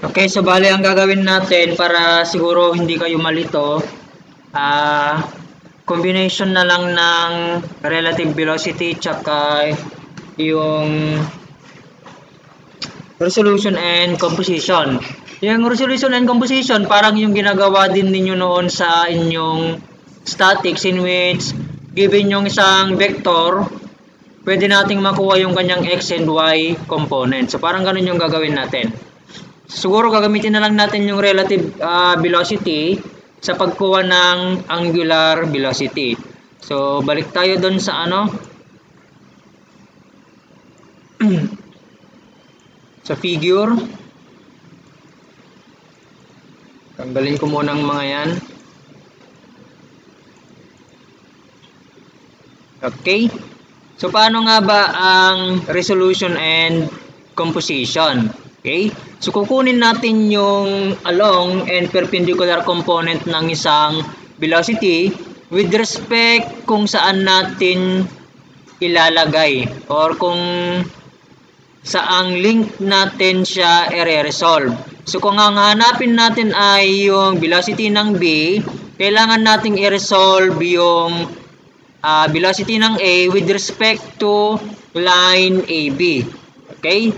Okay, so bali ang gagawin natin para siguro hindi kayo malito, combination na lang ng relative velocity tsaka yung resolution and composition. Yung resolution and composition parang yung ginagawa din ninyo noon sa inyong statics, in which given yung isang vector, pwede nating makuha yung kanyang x and y component. So parang ganun yung gagawin natin. Siguro gagamitin na lang natin yung relative velocity sa pagkuha ng angular velocity. So balik tayo doon sa sa figure. Tanggalin ko muna ang mga yan. Okay. So paano nga ba ang resolution and composition? Okay? So kukunin natin yung along and perpendicular component ng isang velocity with respect kung saan natin ilalagay or kung saang link natin siya i-resolve. So kung ang hanapin natin ay yung velocity ng B, kailangan nating i-resolve yung velocity ng A with respect to line AB. Okay?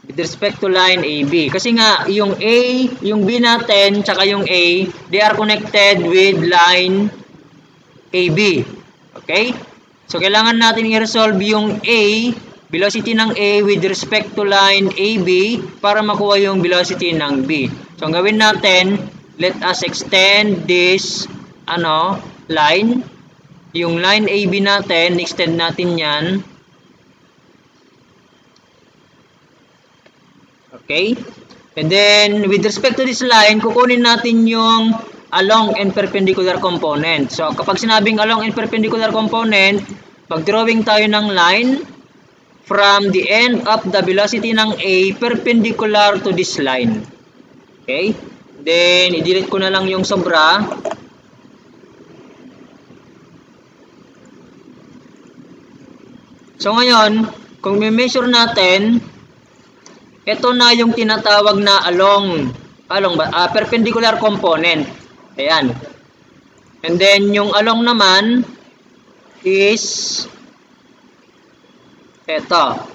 With respect to line AB. Kasi nga, yung A, yung B natin, tsaka yung A, they are connected with line AB. Okay? So, kailangan natin i-resolve yung A, velocity ng A with respect to line AB para makuha yung velocity ng B. So, ang gawin natin, let us extend this line. Yung line AB natin, extend natin yan. Okay? And then, with respect to this line, kukunin natin yung along and perpendicular component. So, kapag sinabing along and perpendicular component, mag-drawing tayo ng line from the end of the velocity ng A perpendicular to this line. Okay? Then, i-delete ko na lang yung sobra. So, ngayon, kung may-measure natin, ito na yung tinatawag na perpendicular component. Ayan. And then, yung along naman is ito.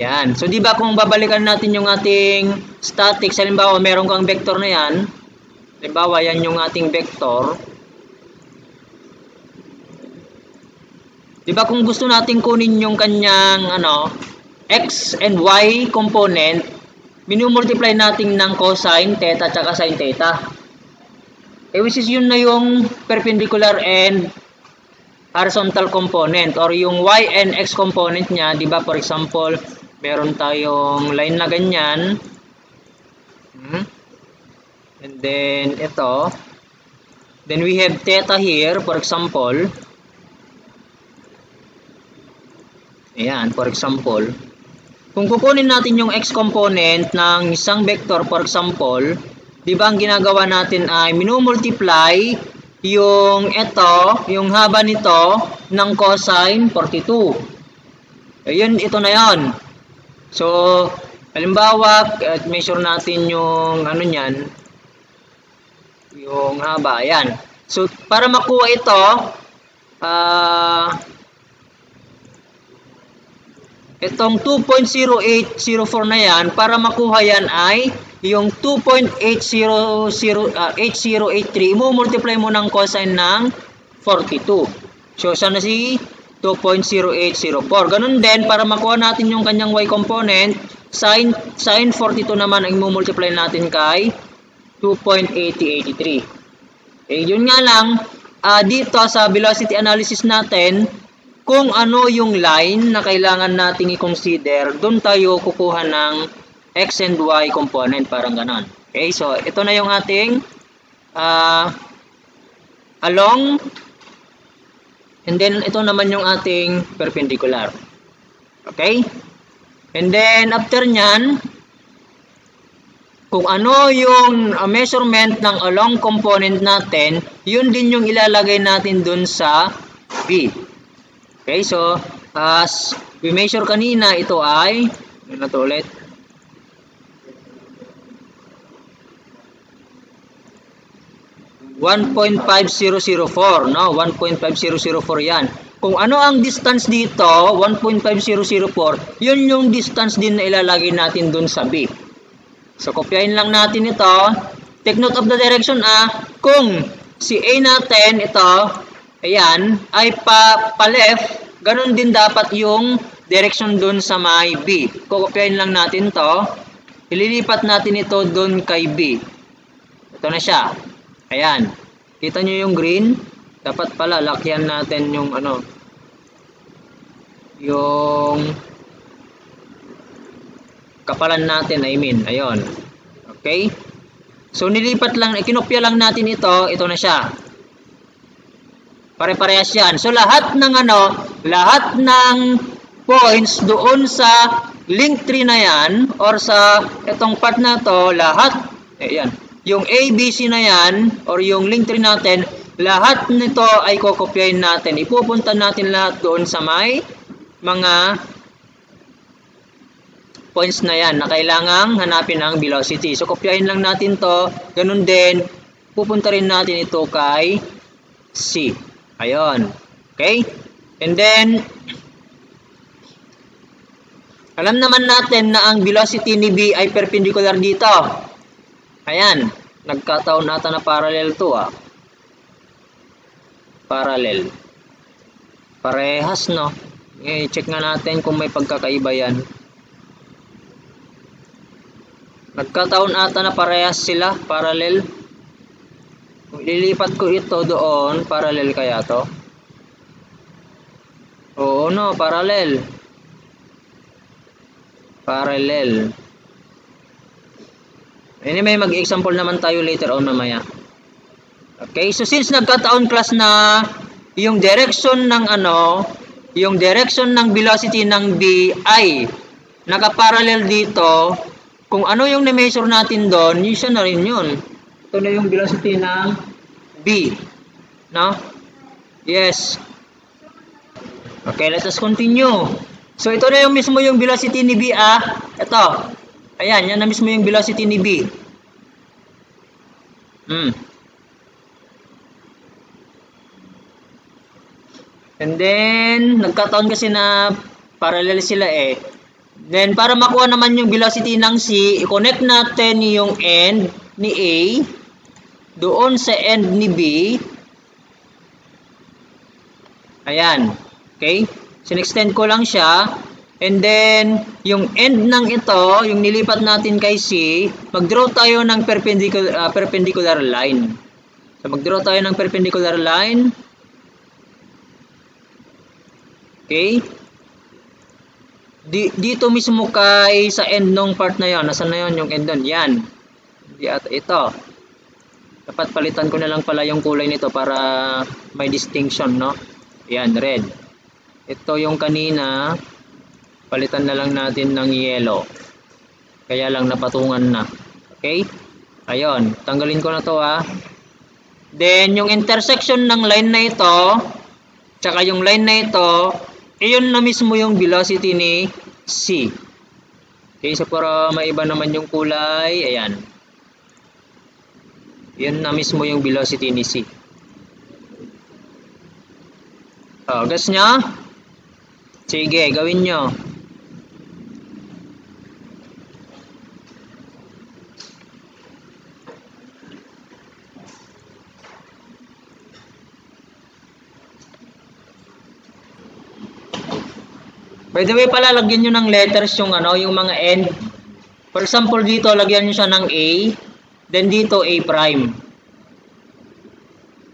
Yan. So, di ba kung babalikan natin yung ating statics, halimbawa, meron kang vector na yan. Halimbawa, yan yung ating vector. Di ba kung gusto natin kunin yung kanyang, x and y component, minumultiply natin ng cosine theta at sin theta. Which is yun na yung perpendicular and horizontal component or yung y and x component niya, di ba? For example, meron tayong line na ganyan. And then ito. Then we have theta here, for example. Ayan, for example. Kung kukunin natin yung x component ng isang vector, for example, di ba ang ginagawa natin ay minumultiply yung yung haba nito ng cosine 42. Ayun, ito na yon. So, halimbawa, measure natin yung niyan, yung haba, ayan. So, para makuha ito, itong 2.0804 na yan, para makuha yan ay yung 2.8083, i-multiply mo ng cosine ng 42. So, sana si 2.0804. Ganun din, para makuha natin yung kanyang y component, sin 42 naman ang i-multiply natin kay 2.8083. Yun nga lang, dito sa velocity analysis natin, kung ano yung line na kailangan nating i-consider, doon tayo kukuha ng x and y component, parang ganon. Okay, so ito na yung ating along, and then ito naman yung ating perpendicular. Okay? And then after nyan, kung ano yung measurement ng along component natin, yun din yung ilalagay natin doon sa B. Okay, so as we measure kanina, ito ay, ito ulit, 1.5004, no? 1.5004 yan. Kung ano ang distance dito, 1.5004, yun yung distance din na ilalagay natin dun sa B. So, kopyahin lang natin ito. Take note of the direction, kung si A natin, ito, ayan, ay pa-left, ganun din dapat yung direction dun sa may B. Kopyahin lang natin to. Ililipat natin ito dun kay B. Ito na siya. Ayan. Kita nyo yung green? Dapat pala, lakyan natin yung ano, yung kapalan natin, I mean. Ayun. Okay? So, nilipat lang, kinopya lang natin ito. Ito na siya. Pare-parehas yan. So, lahat ng lahat ng points doon sa link tree na yan, or sa itong part na to, lahat, ayan, yung A, B, C na yan, or yung link tree natin, lahat nito ay kokopyahin natin. Ipupunta natin lahat doon sa may mga points na yan na kailangang hanapin ang velocity. So, kopyahin lang natin to. Ganun din, pupunta rin natin ito kay C. Ayun. Okay? And then, alam naman natin na ang velocity ni B ay perpendicular dito. Ayan. Nagkataon ata na parallel to, Parallel. Parehas, no? Check nga natin kung may pagkakaiba yan. Nagkataon ata na parehas sila, parallel. Kung ililipat ko ito doon, parallel kaya to? Oo, no, parallel. Parallel. Anyway, mag-example naman tayo later on mamaya. Okay, so since nagkataon class na yung direction ng yung direction ng velocity ng B ay nakaparallel dito, kung ano yung na-measure natin doon, yun siya na rin yun. Ito na yung velocity ng B. No? Yes. Okay, let us continue. So, ito na yung mismo yung velocity ni B, Ito. Ayan, yan na mismo yung velocity ni B. And then, nagkataon kasi na parallel sila Then, para makuha naman yung velocity ng C, i-connect natin yung end ni A doon sa end ni B. Ayan. Okay? Sinextend ko lang siya. And then, yung end ng ito, yung nilipat natin kay C, mag-draw tayo ng perpendicular line. So, mag-draw tayo ng perpendicular line. Okay? Dito mismo kay sa end ng part na yon. Nasaan na yon yung end doon? Yan. Ito. Dapat palitan ko na lang pala yung kulay nito para may distinction, no? Yan, red. Ito yung kanina. Palitan na lang natin ng yellow. Kaya lang napatungan na. Okay? Ayun. Tanggalin ko na to, Then, yung intersection ng line na ito, tsaka yung line na ito, iyon na mismo yung velocity ni C. Okay, so para maiba naman yung kulay, ayan. Iyon na mismo yung velocity ni C. Guess nyo? Sige, gawin nyo. By the way pala, lagyan nyo ng letters yung yung mga end. For example, dito, lagyan nyo siya ng A. Then dito, A prime.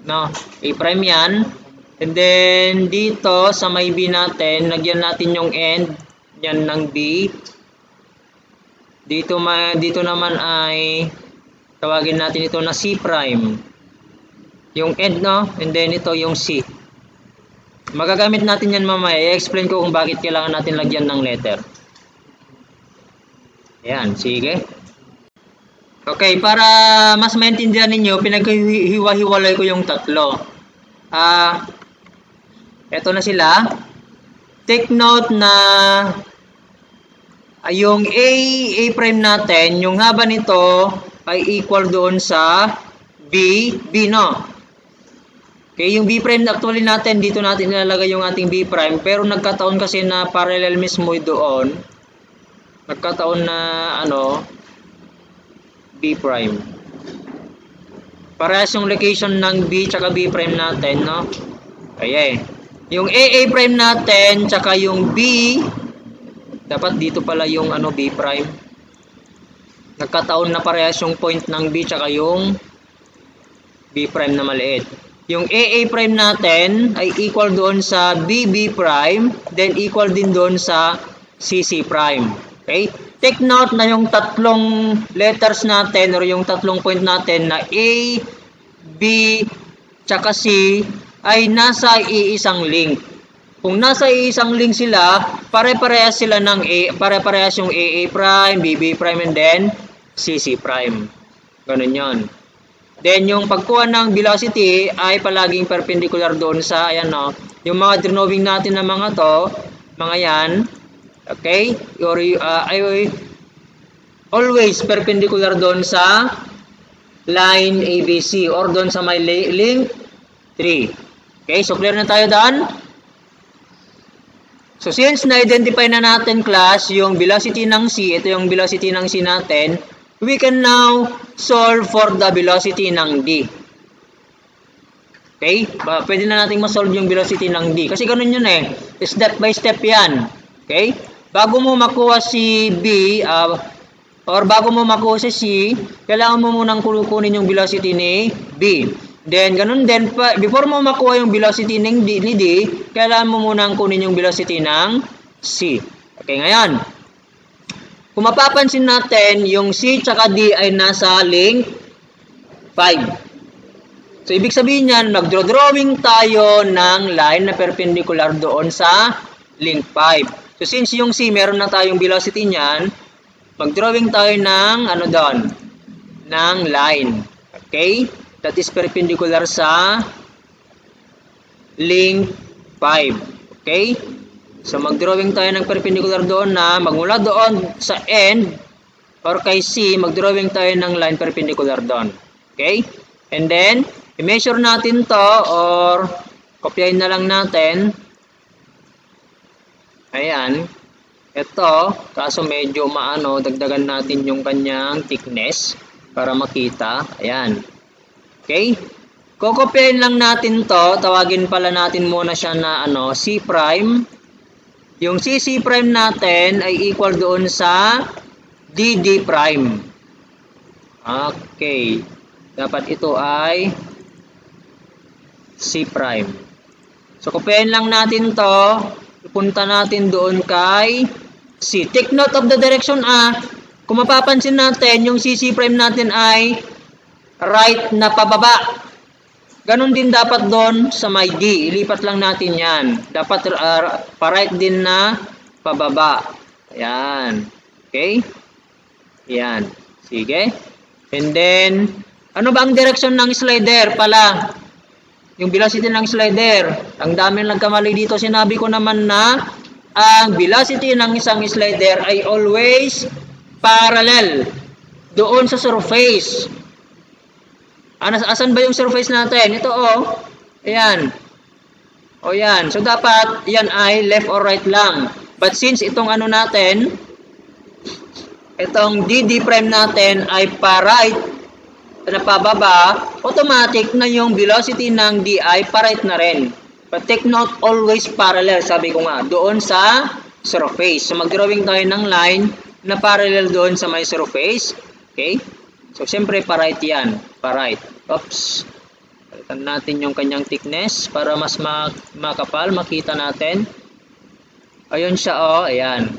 No? A prime yan. And then, dito, sa may B natin, lagyan natin yung end. Yan ng B. Dito naman ay, tawagin natin ito na C prime. Yung end, no? And then, ito yung C. Magagamit natin yan mamaya. I-explain ko kung bakit kailangan natin lagyan ng letter. Ayan, sige. Okay, para mas maintindihan ninyo, pinaghiwa-hiwalay ko yung tatlo. Eto na sila. Take note na yung A prime natin, yung haba nito ay equal doon sa B, no? Okay, yung B prime actually natin, dito natin ilalagay yung ating B prime, pero nagkataon kasi na parallel mismo doon. Nagkataon na B prime. Parehas yung location ng B tsaka B prime natin, no? Okay. Yung AA prime natin tsaka yung B, dapat dito pala yung B prime. Nagkataon na parehas yung point ng B tsaka yung B prime na maliit. Yung AA prime natin ay equal doon sa BB prime, then equal din doon sa CC prime. Okay? Take note na yung tatlong letters natin or yung tatlong point natin na A, B, tsaka C ay nasa iisang link. Kung nasa iisang link sila, pare-parehas sila ng A, pare-parehas yung AA prime, BB prime, and then CC prime. Ganun yon. Then, yung pagkuha ng velocity ay palaging perpendicular doon sa, ayan no, yung mga drawing natin na mga to, mga yan, okay, or ay always perpendicular doon sa line ABC or doon sa may link 3. Okay, so clear na tayo daan? So, since na-identify na natin class, yung velocity ng C, ito yung velocity ng C natin, we can now solve for the velocity ng D. Okay? Pwede na natin ma-solve yung velocity ng D. Kasi ganun yun eh. Step by step yan. Okay? Bago mo makuha si B, or bago mo makuha si C, kailangan mo munang kunin yung velocity ni B. Then, ganun din, before mo makuha yung velocity ni D, kailangan mo munang kunin yung velocity ng C. Okay, ngayon. Kung mapapansin natin, yung C tsaka D ay nasa link 5. So, ibig sabihin yan, mag-drawing tayo ng line na perpendicular doon sa link 5. So, since yung C, meron na tayong velocity niyan, mag-drawing tayo ng, doon, ng line. Okay? That is perpendicular sa link 5. Okay? So, mag-drawing tayo ng perpendicular doon na magmula doon sa end or kay C, mag-drawing tayo ng line perpendicular doon. Okay? And then, i-measure natin to or kopyahin na lang natin. Ayan. Ito, kaso medyo dagdagan natin yung kanyang thickness para makita. Ayan. Okay? Kokopyahin lang natin to. Tawagin pala natin muna siya na C prime. Yung CC prime natin ay equal doon sa DD prime. Okay. Dapat ito ay C prime. So, kopyahin lang natin to. Punta natin doon kay C. Take note of the direction Kung mapapansin natin, yung CC prime natin ay right na pababa. Ganon din dapat doon sa may D. Ilipat lang natin yan. Dapat pa-right din na pababa. Ayan. Okay? Ayan. Sige. And then, ano ba ang direction ng slider pala? Yung velocity ng slider. Ang dami nagkamali dito. Sinabi ko naman na ang velocity ng isang slider ay always parallel doon sa surface. Asan ba yung surface natin? Ito Ayan. Yan. So, dapat yan ay left or right lang. But since itong natin, itong DD prime natin ay pa-right na pababa, automatic na yung velocity ng D ay pa-right na rin. But take note, always parallel, sabi ko nga, doon sa surface. So, mag-drawing tayo ng line na parallel doon sa may surface. Okay? So, siyempre, pa-right yan. Pa-right. Oops. Palitan natin yung kanyang thickness para mas makapal. Makita natin. Ayun siya, Ayan.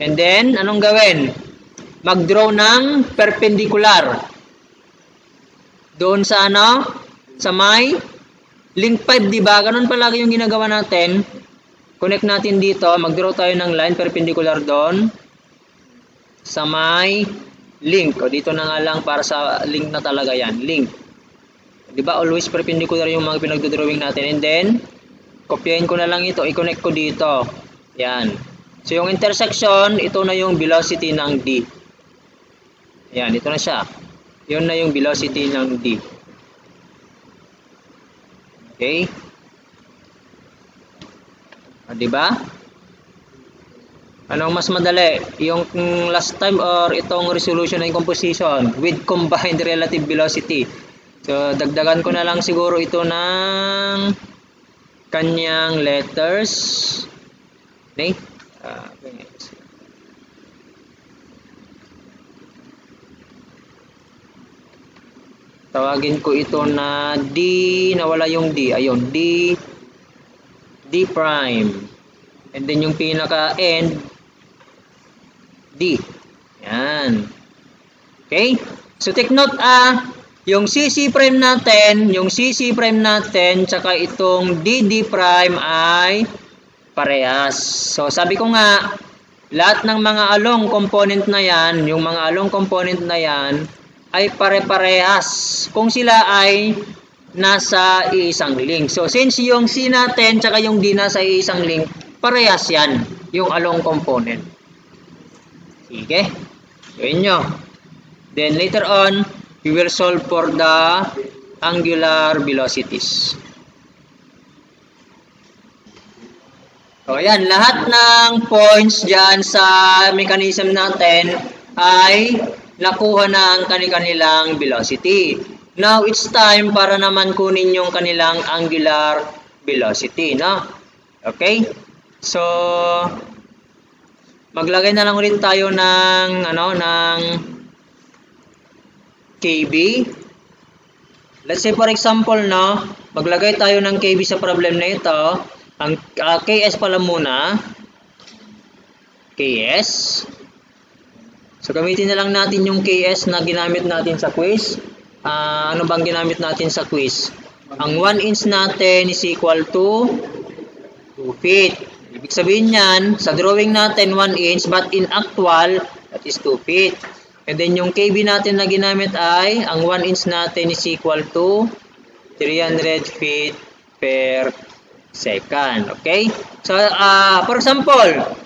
And then, anong gawin? Mag-draw ng perpendicular. Doon sa Sa may link 5, diba? Ganun palagi yung ginagawa natin. Connect natin dito. Mag-draw tayo ng line perpendicular doon. Sa may link. O dito na nga lang para sa link na talaga yan. Link. Diba always perpendicular yung mga pinagdodrawing natin. And then, kopyahin ko na lang ito. I-connect ko dito. Yan. So, yung intersection, ito na yung velocity ng D. Yan. Ito na siya. Yun na yung velocity ng D. Okay? Di ba? Anong mas madali? Yung last time or itong resolution and composition with combined relative velocity? So, dagdagan ko na lang siguro ito ng kanyang letters. Okay? Tawagin ko ito na D, nawala yung D. Ayun, D prime. And then yung pinaka-end, D. Yan. Okay? So, take note yung CC prime natin, tsaka itong DD prime ay parehas. So, sabi ko nga, lahat ng mga along component na yan, yung mga along component na yan, ay pare-parehas kung sila ay nasa iisang link. So, since yung C natin, tsaka yung D nasa iisang link, parehas yan, yung along component. Sige. Gawin nyo. Then, later on, we will solve for the angular velocities. So, ayan. Lahat ng points dyan sa mechanism natin ay nakuha na ang kanilang velocity. Now, it's time para naman kunin yung kanilang angular velocity, no? Okay? So, maglagay na lang ulit tayo ng KB. Let's say for example, no, maglagay tayo ng KB sa problem na ito. Ang KS pala muna. KS. So, gamitin na lang natin yung KS na ginamit natin sa quiz. Ano bang ginamit natin sa quiz? Ang 1 inch natin is equal to 2 feet. Ibig sabihin yan, sa drawing natin 1 inch, but in actual, that is 2 feet. And then yung KB natin na ginamit ay, ang 1 inch natin is equal to 300 feet per second. Okay? So, for example,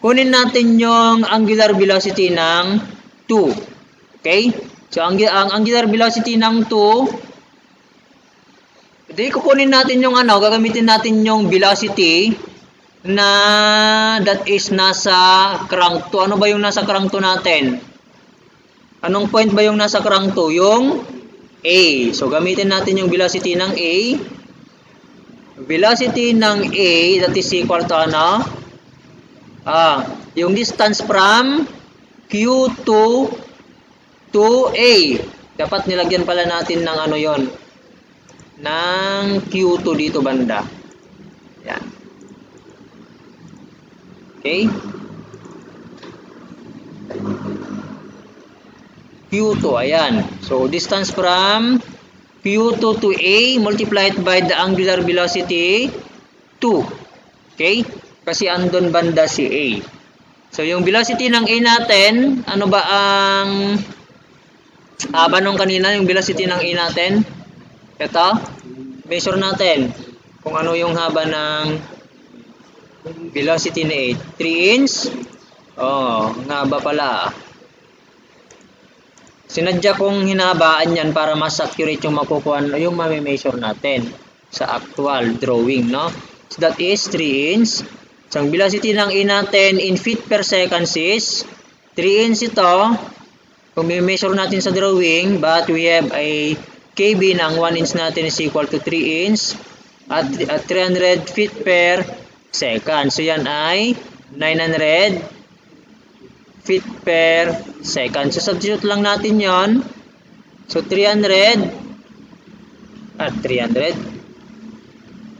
kunin natin yung angular velocity ng 2. Okay? So, ang angular velocity ng 2, hindi, kukunin natin yung gagamitin natin yung velocity na that is nasa crank 2. Ano ba yung nasa crank 2 natin? Anong point ba yung nasa crank 2? Yung A. So, gamitin natin yung velocity ng A. Velocity ng A, that is equal to ano? Yung distance from Q2 to A. Dapat nilagyan pala natin ng ano yon, ng Q2 dito banda. Yan. Okay? Q2, ayan. So, distance from Q2 to A multiplied by the angular velocity 2. Okay? Kasi andun banda si A. So, yung velocity ng A natin, ano ba ang haba nung kanina, yung velocity ng A natin? Ito. Measure natin kung ano yung haba ng velocity ni A. 3 inch. Oh, ang haba pala. Sinadya kong hinabaan yan para mas accurate yung makukuha, yung mami-measure natin sa actual drawing, no? So, that is 3 inch. So, ang velocity ng A natin in feet per second is 3 inch ito. Kung measure natin sa drawing, but we have a KB ng 1 inch natin is equal to 3 inch at 300 feet per second. So, yan ay 900 feet per second. So, substitute lang natin yon. So, 300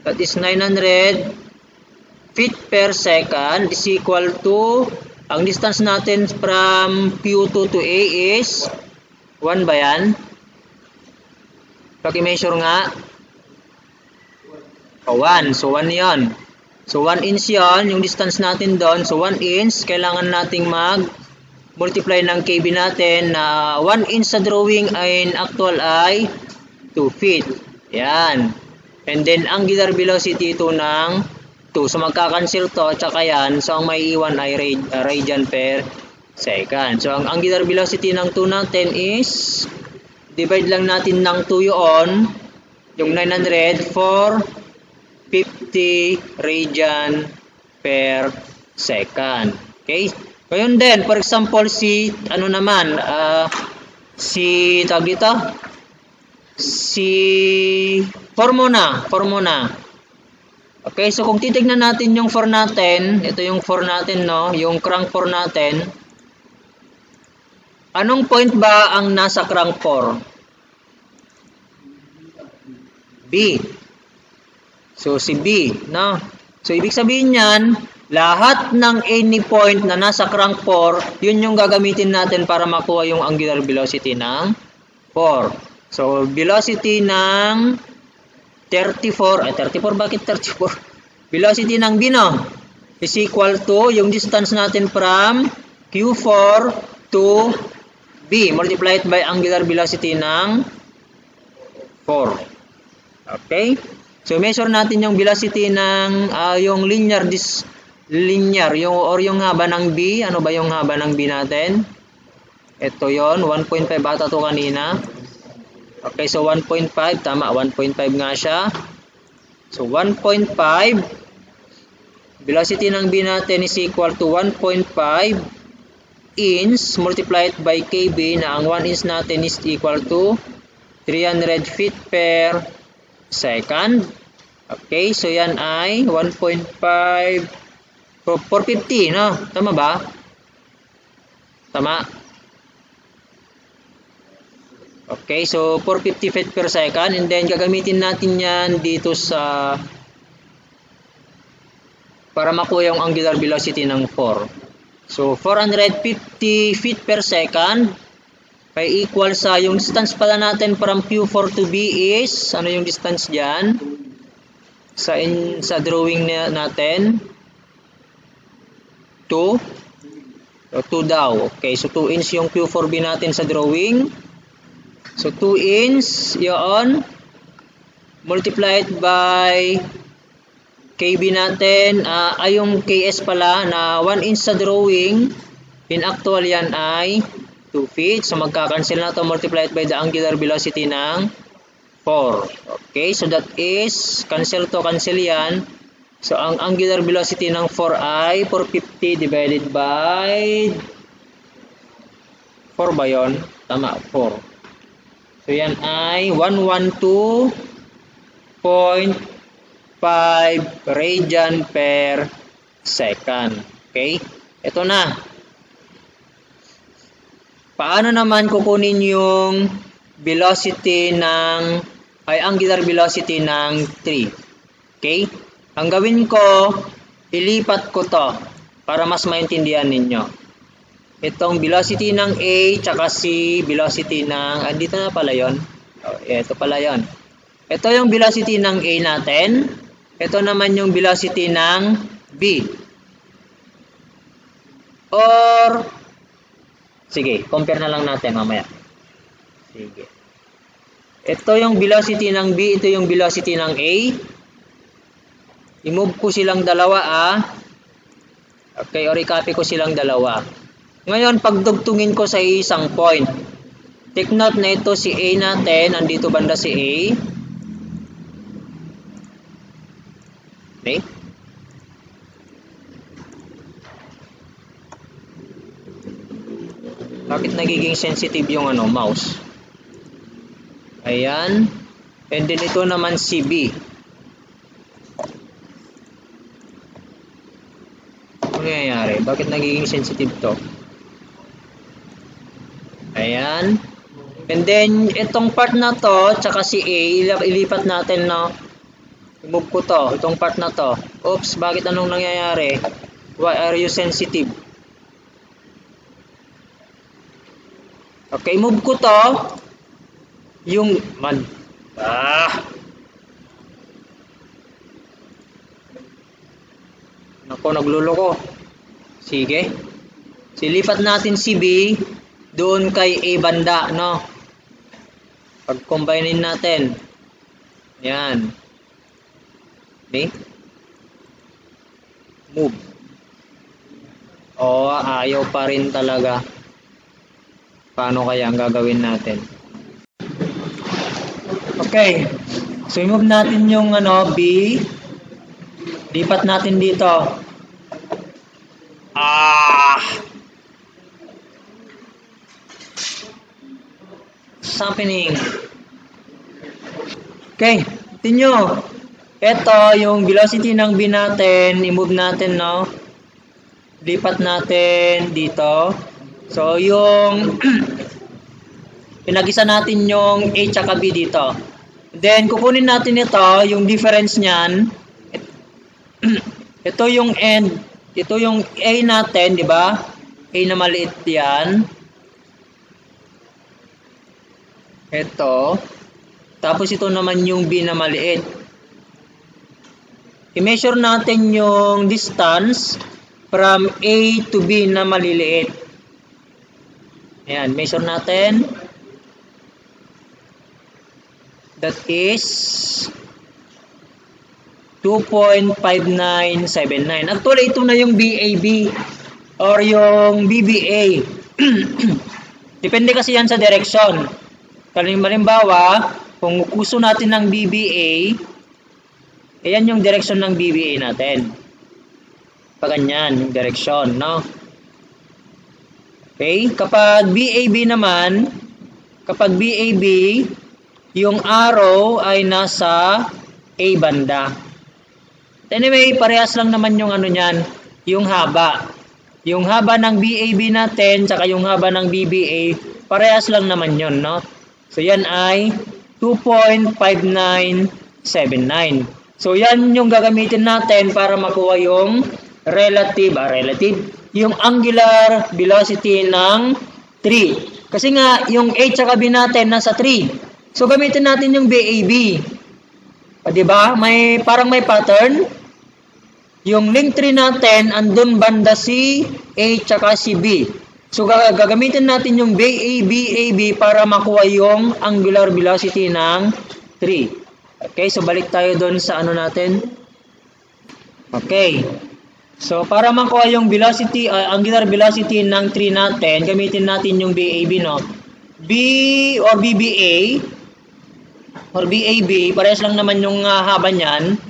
that is 900 feet per second is equal to, ang distance natin from Q2 to A is 1 ba yan? Paki-measure nga. 1. So, 1 yon. So, 1 inch yon, yung distance natin doon. So, 1 inch, kailangan nating mag-multiply ng KB natin na 1 inch sa drawing ay in actual ay 2 feet. Yan. And then, angular velocity ito ng 2. So, magkakancel to, tsaka yan. So, ang may iwan ay radian per second. So, ang angular velocity ng 2 natin is, divide lang natin ng 2 yun. Yung 900 for 50 radian per second. Okay? Ngayon din, for example, si tawag dito, si formula. Okay, so kung titignan natin yung 4 natin, ito yung 4 natin, no? Yung crank 4 natin. Anong point ba ang nasa crank 4? B. So, si B, no? So, ibig sabihin yan, lahat ng any point na nasa crank 4, yun yung gagamitin natin para makuha yung angular velocity ng 4. So, velocity ng 34, bakit 34? Velocity ng B, no? Is equal to yung distance natin from Q4 to B multiplied by angular velocity ng 4. Okay? So, measure natin yung velocity ng yung yung haba ng B. Ano ba yung haba ng B natin? Ito yon, 1.5 ata to kanina. Okay, so 1.5, tama, 1.5 nga siya. So 1.5, velocity ng B natin is equal to 1.5 inch multiplied by kb na ang 1 inch natin is equal to 300 feet per second. Okay, so yan ay 1.5 450, no? Tama ba? Tama. Okay, so 450 feet per second, and then gagamitin natin yan dito sa para makuha yung angular velocity ng 4. So 450 feet per second ay equal sa yung distance pala natin from Q4 to B is, ano yung distance dyan? Sa drawing natin 2 daw. Okay, so 2 inch yung Q4B natin sa drawing. So 2 inch yun multiplied by KB natin ay yung KS pala na 1 inch sa drawing, in actual yan ay 2 feet. So magkakancel na to multiplied by the angular velocity ng 4. Okay, so that is cancel yan. So ang angular velocity ng 4 ay 450 divided by 4 ba yun? Tama, 4. So yan ay 112.5 radian per second. Okay? Ito na. Paano naman kukunin yung angular velocity ng 3? Okay? Ang gawin ko, ilipat ko to para mas maintindihan ninyo. Itong velocity ng A tsaka si velocity ng andito na pala yon. Ito pala yon. Ito yung velocity ng A natin. Ito naman yung velocity ng B. Or sige, compare na lang natin mamaya. Sige. Ito yung velocity ng B, ito yung velocity ng A. I-move ko silang dalawa Okay, or i-copy ko silang dalawa. Ngayon, pagdugtungin ko sa isang point. Take note na ito si A natin. Andito banda si A. Okay. Bakit nagiging sensitive yung mouse? Ayan. And then ito naman si B. Ano nangyayari? Bakit nagiging sensitive to? Ayan. And then, itong part na to, tsaka si A, ilipat natin na, i-move ko to, itong part na to. Oops, bakit anong nangyayari? Why are you sensitive? Okay, move ko to, yung, Nako, nagluloko. Sige. Silipat natin si B, doon kay A banda, no? Pag-combinein natin. Yan. Okay? Move. Ayaw pa rin talaga. Paano kaya ang gagawin natin? Okay. So, i-move natin yung B. Lipat natin dito. What's happening? Okay, tingnan. Ito yung velocity ng B natin. I-move natin, no? Lipat natin dito. So, yung pinag-isa natin yung A tsaka B dito. Then, kukunin natin ito, yung difference niyan. Ito yung end. Ito yung A natin, di ba? A na maliit yan. Ito. Tapos ito naman yung B na maliit. I-measure natin yung distance from A to B na maliliit. Ayan, measure natin. That is 2.5979. Actually, ito na yung BAB or yung BBA. Depende kasi yan sa direction. Halimbawa, kung gusto natin ng BBA, ayan yung direction ng BBA natin. Paganyan yung direction, no? Okay, kapag BAB naman, yung arrow ay nasa A banda. Anyway, parehas lang naman yung niyan, yung haba. Yung haba ng BAB natin, saka yung haba ng BBA, parehas lang naman yun, no? So, yan ay 2.5979. So, yan yung gagamitin natin para makuha yung yung angular velocity ng 3. Kasi nga, yung A tsaka B natin nasa 3. So, gamitin natin yung BAB. O, diba? Parang may pattern. Yung link 3 natin, andun banda si A tsaka si B. So, gagamitin natin yung BAB para makuha yung angular velocity ng 3. Okay, so balik tayo doon sa natin. Okay. So, para makuha yung velocity, angular velocity ng 3 natin, gamitin natin yung BAB, no? B or BBA or BAB, parehas lang naman yung haba niyan.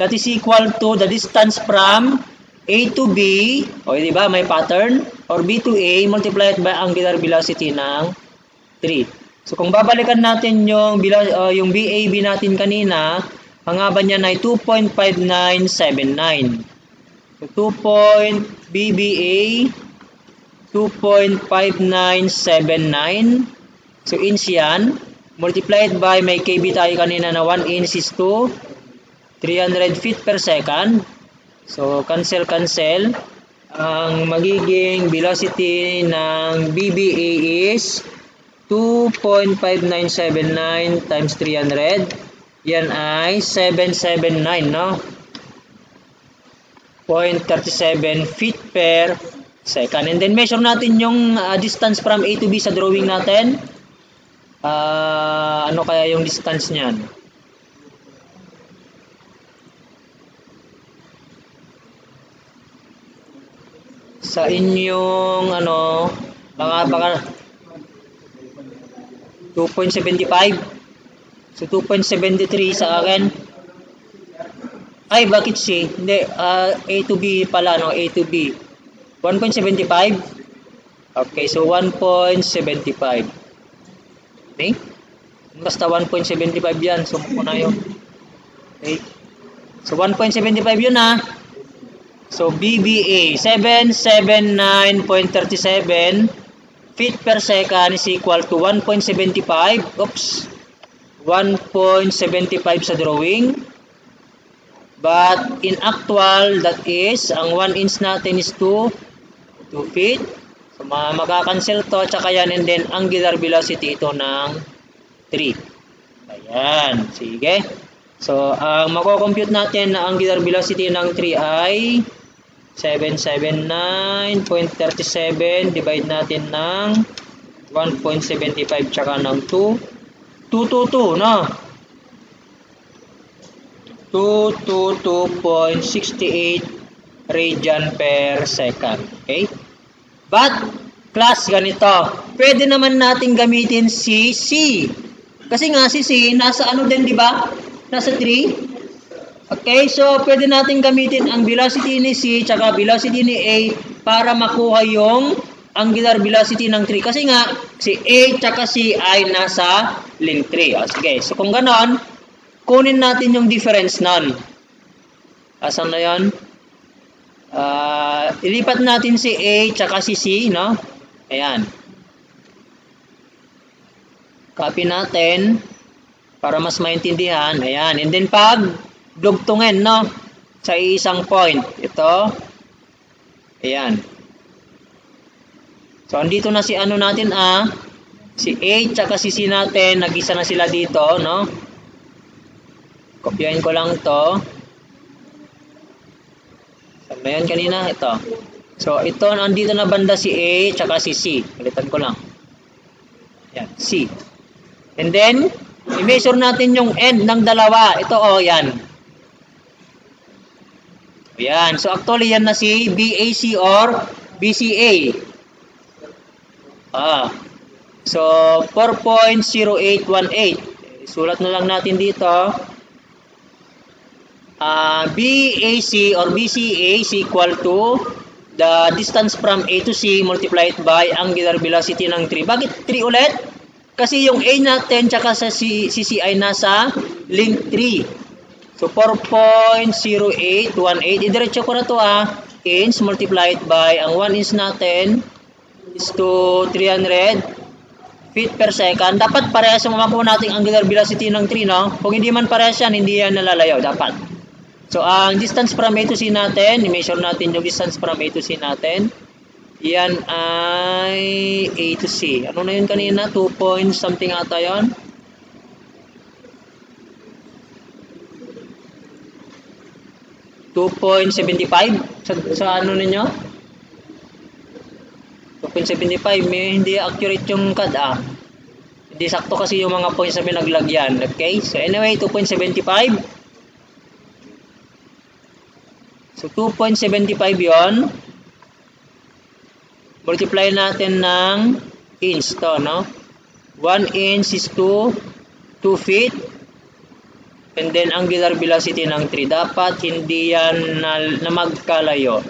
That is equal to the distance from A to B, o diba, may pattern, or B to A multiplied by angular velocity ng 3. So, kung babalikan natin yung BAB natin kanina, ang haba niyan ay 2.5979. So, BBA, 2.5979. So, inch yan. Multiplied by, may KB tayo kanina na 1 inch is to 300 feet per second. So, cancel. Ang magiging velocity ng BBA is 2.5979 times 300. Yan ay 779, no? 0.37 feet per second. And then measure natin yung distance from A to B sa drawing natin. Ano kaya yung distance niyan? Sa inyong baka 2.75. So 2.73 sa akin. Ay, bakit C? Hindi, A to B pala, no? A to B. 1.75? Okay, so 1.75. Okay? Basta 1.75 yan. So, muna yun. Okay? So, 1.75 yun, ha? So, BBA, 779.37 feet per second is equal to 1.75. Oops. 1.75 sa drawing. But in actual, that is, ang 1 inch natin is 2 feet. So, makakancel to, tsaka yan, and then angular velocity ito ng 3. Ayan, sige. So, ang mako-compute natin na angular velocity ng 3 ay 779.37 divide natin ng 1.75 tsaka ng 222, no? 222.68 radian per second. Okay? But, class, ganito. Pwede naman natin gamitin si C. Kasi nga si C, nasa din, di ba? Nasa 3. Okay, so pwede natin gamitin ang velocity ni C tsaka velocity ni A para makuha yung angular velocity ng 3. Kasi nga, si A tsaka C ay nasa link 3. O, sige, so kung ganon, kunin natin yung difference nun. Asan na yun? Ilipat natin si A tsaka si C, no? Ayan. Copy natin para mas maintindihan. Ayan. And then pag dugtungin, no? Sa isang point. Ito. Ayan. So, andito na si ano natin, si A tsaka si C natin. Nag-isa na sila dito, no? Kopyahin ko lang to. Saan ba yan kanina? Ito. So, ito, andito na banda si A tsaka si C. Palitan ko lang. Ayan, C. And then, i-measure natin yung end ng dalawa. Ito, yan. Ayan. So, actually, yan na si BAC or BCA. So, 4.0818. Sulat na lang natin dito. BAC or BCA is equal to the distance from A to C multiplied by angular velocity ng 3. Bakit 3 ulit? Kasi yung A natin tsaka sa C ay nasa link 3. So, 4.0818. Idiretso ko na to inch multiplied by ang 1 inch natin is to 300 feet per second. Dapat parehas yung makuha natin angular velocity ng 3, no? Kung hindi man parehas yan, hindi yan nalalayaw. Dapat. So, ang distance from A to C natin, i-measure natin yung distance from A to C natin. Yan ay A to C. Ano na yun kanina? 2 point something ata yun. 2.75 sa ano ninyo? 2.75 hindi accurate yung CAD Hindi sakto kasi yung mga points na pinaglagyan. Okay? So anyway, 2.75. So 2.75 yon. Multiply natin ng inch to, no? 1 inch is 2 feet. And then, angular velocity ng 3. Dapat hindi yan na magkalayo.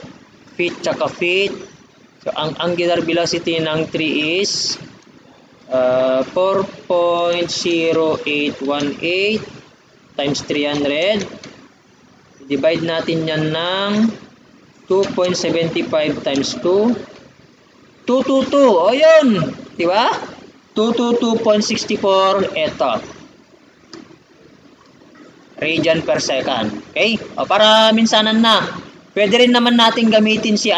Feet tsaka feet. So, ang angular velocity ng 3 is 4.0818 times 300. Divide natin yan ng 2.75 times 2. 222. O, yun. Diba? 222.64. Eto. Radian per second. Okay? O, para minsanan na. Pwede rin naman natin gamitin si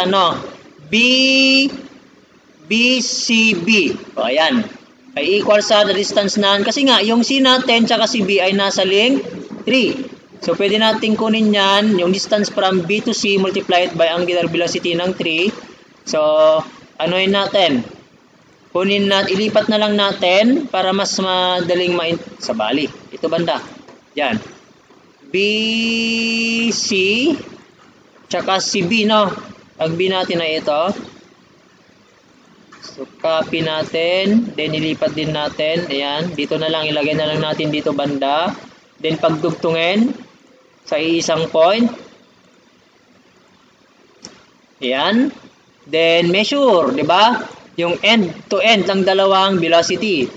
BCB. O, ayan. Ay equal sa the distance na. Kasi nga, yung C natin tsaka si B ay nasa link 3. So, pwede natin kunin yan, yung distance from B to C multiplied by angular velocity ng 3. So, anuin natin? Kunin natin, ilipat na lang natin para mas madaling sa bali. Ito banda. Yan. BC tsaka si B, no? Ang B natin ay ito. So, copy natin. Then, ilipat din natin. Ayan. Dito na lang. Ilagay na lang natin dito banda. Then, pagdugtungin sa isang point. Ayan. Then, measure. Diba? Yung end to end ng dalawang velocity.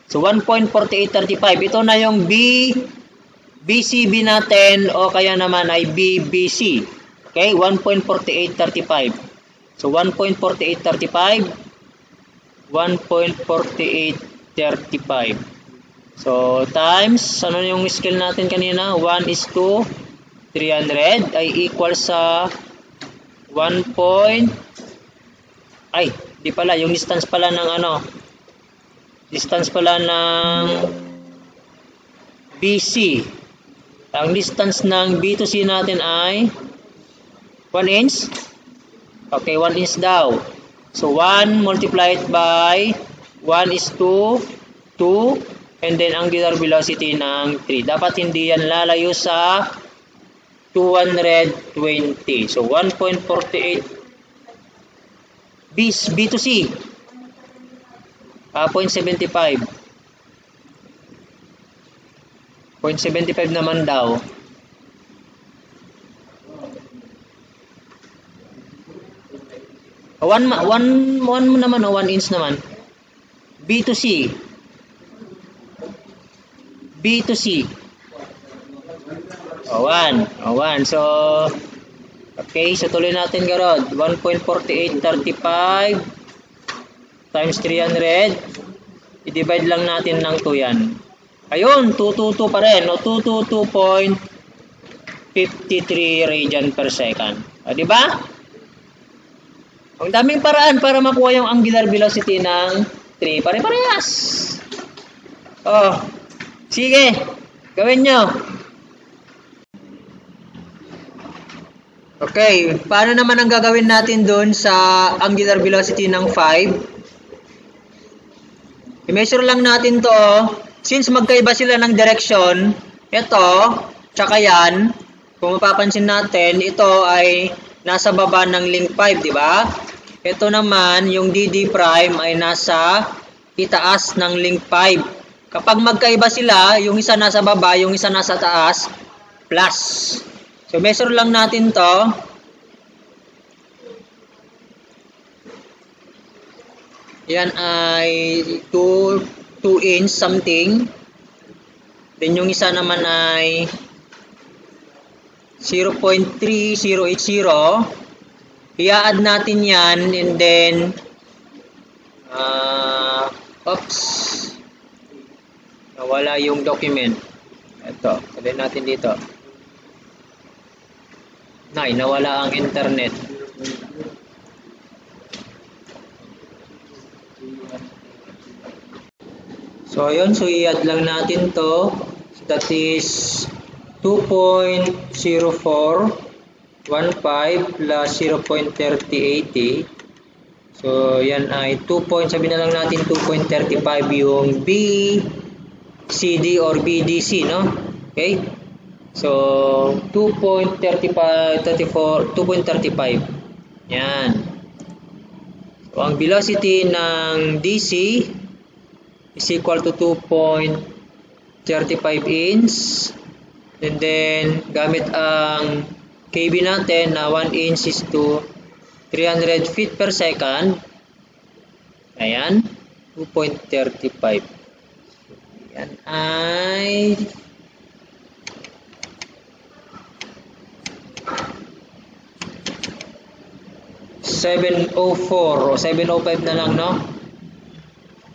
So, 1.4835. Ito na yung BCB natin o kaya naman ay BBC. Okay, 1.4835. So 1.4835, 1.4835. So times, ano yung scale natin kanina? 1 is to 300 ay equal sa 1. Di pala, yung distance pala ng distance pala ng BC. Ang distance ng B to C natin ay 1 inch. Okay, 1 inch daw. So, 1 multiplied by 1 is 2. And then, angular velocity ng 3. Dapat hindi yan lalayo sa 220. So, 1.48 B to C. 0.75. 0.75 naman daw. 1 mo naman o 1 inch naman. B to C. B to C. O 1. So, okay. So, tuloy natin garod. 1.4835 times 300. I-divide lang natin ng 2 yan. Ayun, 222 pa rin. O, 222.53 radian per second. O, diba? Ang daming paraan para makuha yung angular velocity ng 3. Pare-parehas. Oh, sige. Gawin nyo. Okay. Paano naman ang gagawin natin doon sa angular velocity ng 5? I-measure lang natin to. Since magkaiba sila ng direction, ito, tsaka yan, kung mapapansin natin, ito ay nasa baba ng link 5, di ba? Ito naman, yung DD prime ay nasa itaas ng link 5. Kapag magkaiba sila, yung isa nasa baba, yung isa nasa taas, plus. So, measure lang natin to. Yan ay 2 inch something. Then, yung isa naman ay 0.3080. I-add natin yan and then oops, nawala yung document. Ito, sabihin natin dito. Nawala ang internet. So ayun, so i-add lang natin to. So that is 2.0415 plus 0.3080. So, yan ay 2. Sabi na lang natin 2.35 yung BCD or BDC, no? Okay? So, 2.35. Yan. So, ang velocity ng DC is equal to 2.35 inch. And then, gamit ang KB natin na 1 inch is to 300 feet per second. Ayan. 2.35. Yan ay 704 o 705 na lang, no?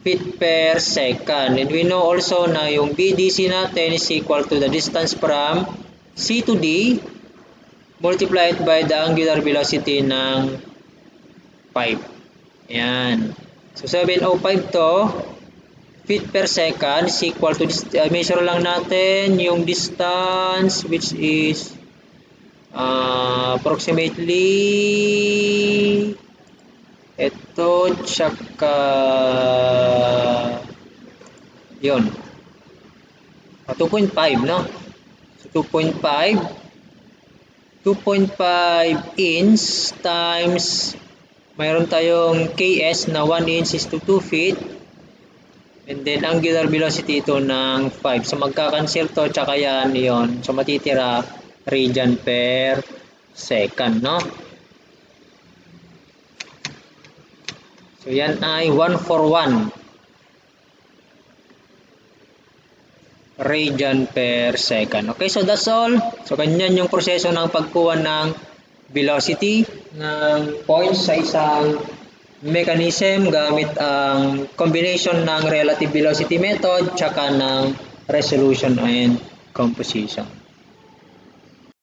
Feet per second. And we know also na yung BDC natin is equal to the distance from C to D multiplied by the angular velocity ng 5. Ayan. So, 705 to. Feet per second is equal to, measure lang natin yung distance which is approximately ito, tsaka yun. 2.5, no? So, 2.5 inch times mayroon tayong KS na 1 inch is to 2 feet and then angular velocity ito ng 5. So magkakancel to tsaka yan yun. So matitira radian per second, no? So yan ay 141 radian per second. Okay, so that's all. So ganyan yung proseso ng pagkuha ng velocity ng points sa isang mechanism gamit ang combination ng relative velocity method tsaka ng resolution and composition.